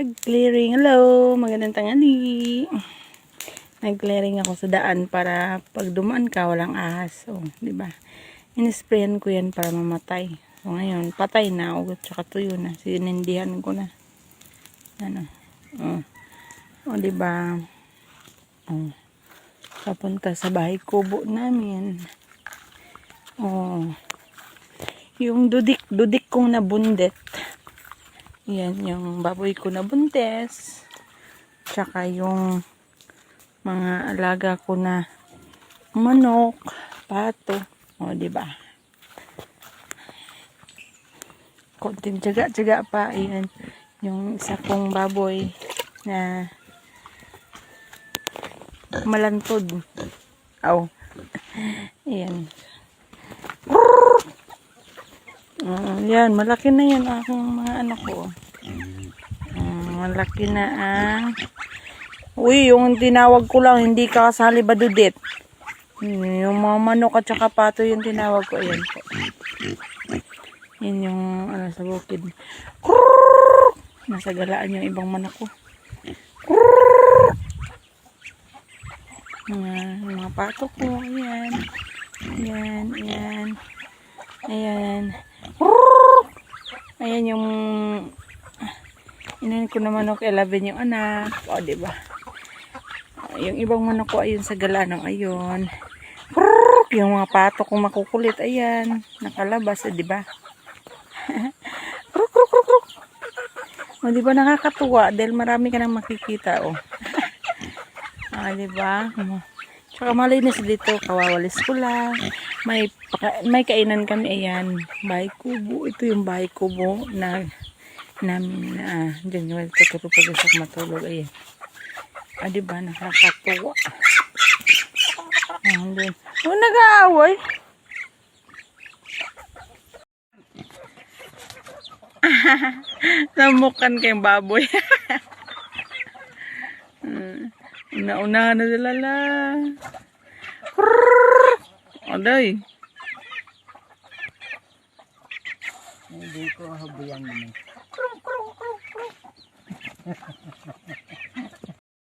Nag-clearing. Hello, magandang tanghali. Nag-clearing ako sa daan para pag dumaan ka walang ahas. So, 'di ba? Inisprayan ko 'yan para mamatay. So ngayon, patay na, ugot tsaka tuyo na. Sinindihan ko na. Ano? Oh, 'di ba? Oh. Papunta sa bahay kubo namin. Oh. Yung dudik kong nabundet. Yan yung baboy ko na buntes. Tsaka yung mga alaga ko na manok, pato. O, diba? Konting tiyaga-tiyaga pa. Ayan. Yung isa kong baboy na malantod. Aw. Ayan. Yan, malaki na yan aking mga anak ko. Malaki na ang... Uy, yung tinawag ko lang, hindi ka kasali ba dudit? Yung mga manok at saka pato yung tinawag ko. Ayan po. Yan yung ano, sa bukid. Nasa galaan yung ibang manok ko. Mga pato ko. Ayan. Ayan, ayan. Ayan. Ayan yung inan ko na manok, 11 yung anak. O, diba? Yung ibang manok ko, ayun sa galanong, ayun. Yung mga pato kong makukulit, ayan. Nakalabas, diba? O, diba nakakatuwa? Dahil marami ka nang makikita, o. Diba? Tsaka malinis dito, kawawalis ko lang. May kainan kami, ayan. Bahay kubo. Ito yung bahay kubo na namin na dyan yung tuturo pag isa matulog. Ayan. Diba? Nakakatuwa. Nag-aaway. Namukan kayong baboy. Una-unahan na sila lang. Aday. Hindi ko habuyan naman.